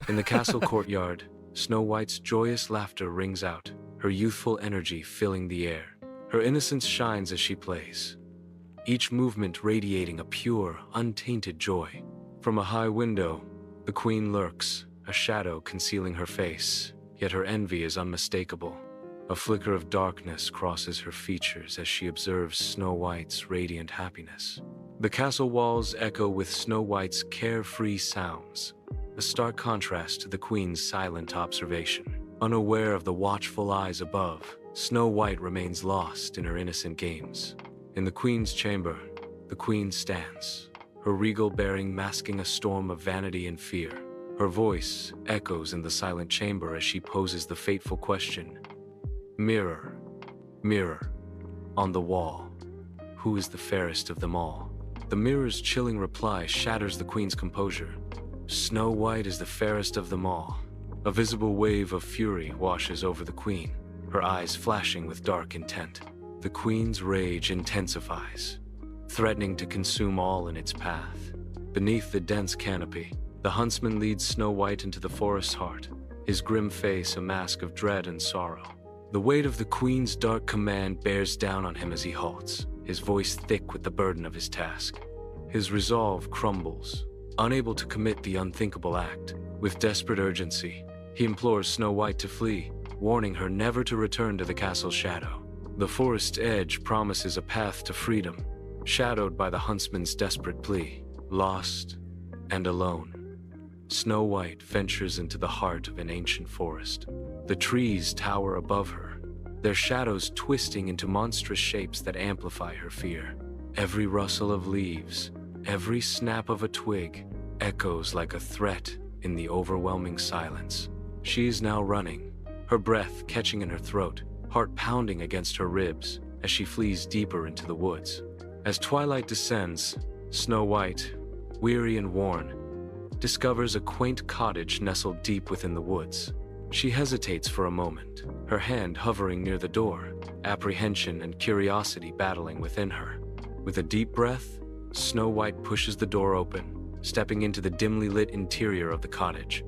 In the castle courtyard, Snow White's joyous laughter rings out, her youthful energy filling the air. Her innocence shines as she plays, each movement radiating a pure, untainted joy. From a high window, the queen lurks, a shadow concealing her face, yet her envy is unmistakable. A flicker of darkness crosses her features as she observes Snow White's radiant happiness. The castle walls echo with Snow White's carefree sounds, a stark contrast to the queen's silent observation. Unaware of the watchful eyes above, Snow White remains lost in her innocent games. In the queen's chamber, the queen stands, her regal bearing masking a storm of vanity and fear. Her voice echoes in the silent chamber as she poses the fateful question, "Mirror, mirror, on the wall, who is the fairest of them all?" The mirror's chilling reply shatters the queen's composure. Snow White is the fairest of them all. A visible wave of fury washes over the queen, her eyes flashing with dark intent. The queen's rage intensifies, threatening to consume all in its path. Beneath the dense canopy, the huntsman leads Snow White into the forest's heart, his grim face a mask of dread and sorrow. The weight of the queen's dark command bears down on him as he halts, his voice thick with the burden of his task. His resolve crumbles, unable to commit the unthinkable act. With desperate urgency, he implores Snow White to flee, warning her never to return to the castle's shadow. The forest's edge promises a path to freedom, shadowed by the huntsman's desperate plea. Lost and alone, Snow White ventures into the heart of an ancient forest. The trees tower above her, their shadows twisting into monstrous shapes that amplify her fear. Every rustle of leaves, every snap of a twig, echoes like a threat in the overwhelming silence. She is now running, her breath catching in her throat, heart pounding against her ribs as she flees deeper into the woods. As twilight descends, Snow White, weary and worn, discovers a quaint cottage nestled deep within the woods. She hesitates for a moment, her hand hovering near the door, apprehension and curiosity battling within her. With a deep breath, Snow White pushes the door open, stepping into the dimly lit interior of the cottage.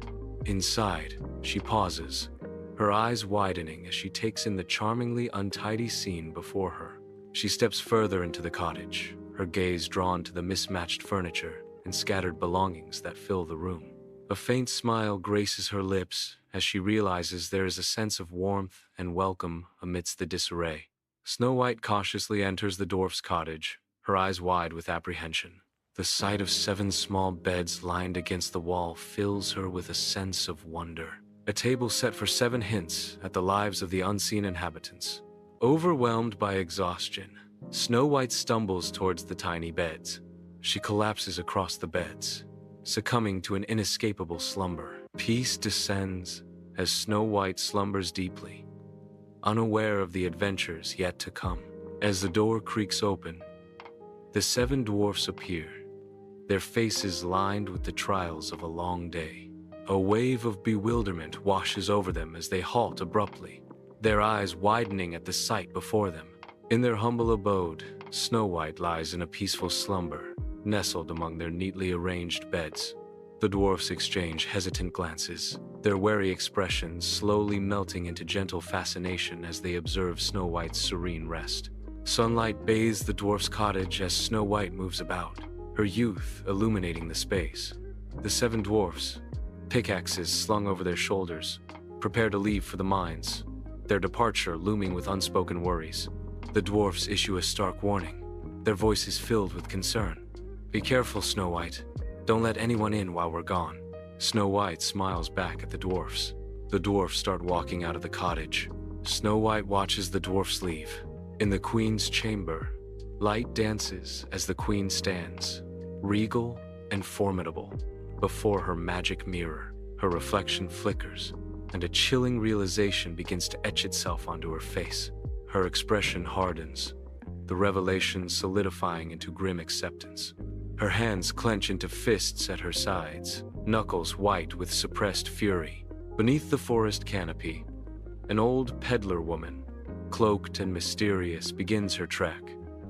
Inside, she pauses, her eyes widening as she takes in the charmingly untidy scene before her. She steps further into the cottage, her gaze drawn to the mismatched furniture and scattered belongings that fill the room. A faint smile graces her lips as she realizes there is a sense of warmth and welcome amidst the disarray. Snow White cautiously enters the dwarf's cottage, her eyes wide with apprehension. The sight of 7 small beds lined against the wall fills her with a sense of wonder. A table set for 7 hints at the lives of the unseen inhabitants. Overwhelmed by exhaustion, Snow White stumbles towards the tiny beds. She collapses across the beds, succumbing to an inescapable slumber. Peace descends as Snow White slumbers deeply, unaware of the adventures yet to come. As the door creaks open, the 7 dwarfs appear, their faces lined with the trials of a long day. A wave of bewilderment washes over them as they halt abruptly, their eyes widening at the sight before them. In their humble abode, Snow White lies in a peaceful slumber, nestled among their neatly arranged beds. The dwarfs exchange hesitant glances, their wary expressions slowly melting into gentle fascination as they observe Snow White's serene rest. Sunlight bathes the dwarf's cottage as Snow White moves about, her youth illuminating the space. The 7 dwarfs, pickaxes slung over their shoulders, prepare to leave for the mines, their departure looming with unspoken worries. The dwarfs issue a stark warning, their voices filled with concern. "Be careful, Snow White. Don't let anyone in while we're gone." Snow White smiles back at the dwarfs. The dwarfs start walking out of the cottage. Snow White watches the dwarfs leave. In the queen's chamber, light dances as the queen stands, regal and formidable, before her magic mirror. Her reflection flickers, and a chilling realization begins to etch itself onto her face. Her expression hardens, the revelation solidifying into grim acceptance. Her hands clench into fists at her sides, knuckles white with suppressed fury. Beneath the forest canopy, an old peddler woman, cloaked and mysterious, begins her trek.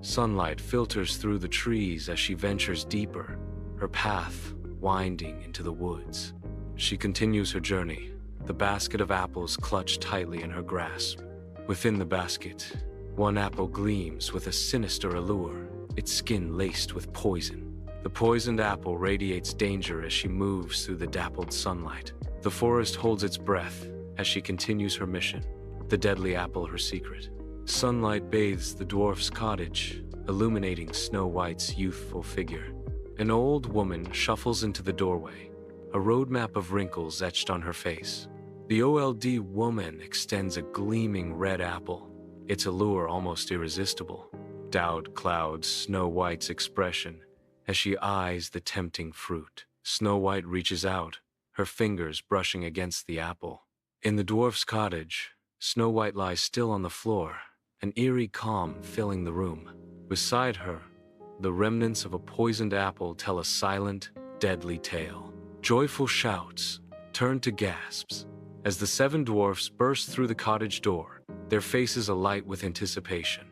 Sunlight filters through the trees as she ventures deeper, her path winding into the woods. She continues her journey, the basket of apples clutched tightly in her grasp. Within the basket, one apple gleams with a sinister allure, its skin laced with poison. The poisoned apple radiates danger as she moves through the dappled sunlight. The forest holds its breath as she continues her mission, the deadly apple her secret. Sunlight bathes the dwarf's cottage, illuminating Snow White's youthful figure. An old woman shuffles into the doorway, a roadmap of wrinkles etched on her face. The old woman extends a gleaming red apple, its allure almost irresistible. Doubt clouds Snow White's expression as she eyes the tempting fruit. Snow White reaches out, her fingers brushing against the apple. In the dwarf's cottage, Snow White lies still on the floor, an eerie calm filling the room. Beside her, the remnants of a poisoned apple tell a silent, deadly tale. Joyful shouts turn to gasps as the 7 dwarfs burst through the cottage door, their faces alight with anticipation.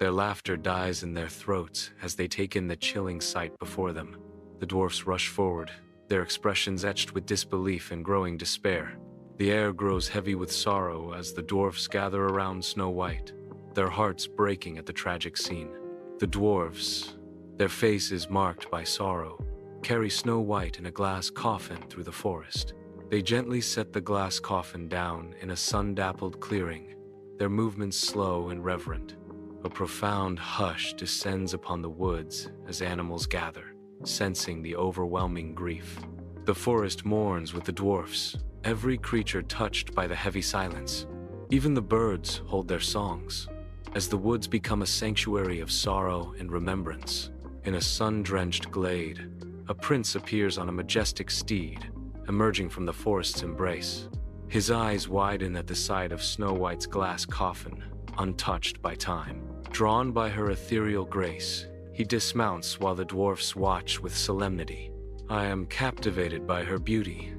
Their laughter dies in their throats as they take in the chilling sight before them. The dwarfs rush forward, their expressions etched with disbelief and growing despair. The air grows heavy with sorrow as the dwarfs gather around Snow White, their hearts breaking at the tragic scene. The dwarfs, their faces marked by sorrow, carry Snow White in a glass coffin through the forest. They gently set the glass coffin down in a sun-dappled clearing, their movements slow and reverent. A profound hush descends upon the woods as animals gather, sensing the overwhelming grief. The forest mourns with the dwarfs, every creature touched by the heavy silence. Even the birds hold their songs, as the woods become a sanctuary of sorrow and remembrance. In a sun-drenched glade, a prince appears on a majestic steed, emerging from the forest's embrace. His eyes widen at the sight of Snow White's glass coffin, untouched by time. Drawn by her ethereal grace, he dismounts while the dwarfs watch with solemnity. I am captivated by her beauty.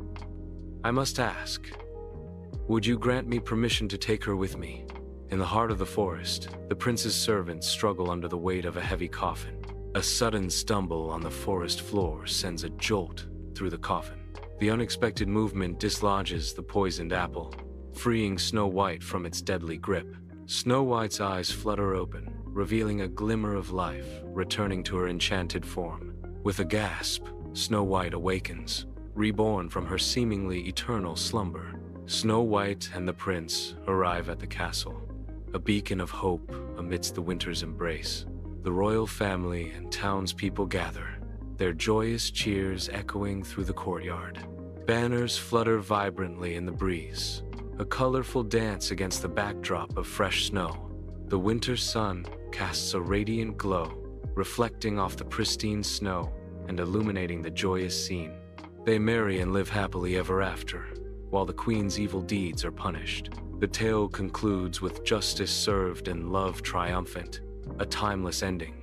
I must ask, would you grant me permission to take her with me? In the heart of the forest, the prince's servants struggle under the weight of a heavy coffin. A sudden stumble on the forest floor sends a jolt through the coffin. The unexpected movement dislodges the poisoned apple, freeing Snow White from its deadly grip. Snow White's eyes flutter open, revealing a glimmer of life, returning to her enchanted form. With a gasp, Snow White awakens, reborn from her seemingly eternal slumber. Snow White and the prince arrive at the castle, a beacon of hope amidst the winter's embrace. The royal family and townspeople gather, their joyous cheers echoing through the courtyard. Banners flutter vibrantly in the breeze, a colorful dance against the backdrop of fresh snow. The winter sun casts a radiant glow, reflecting off the pristine snow and illuminating the joyous scene. They marry and live happily ever after, while the queen's evil deeds are punished. The tale concludes with justice served and love triumphant, a timeless ending.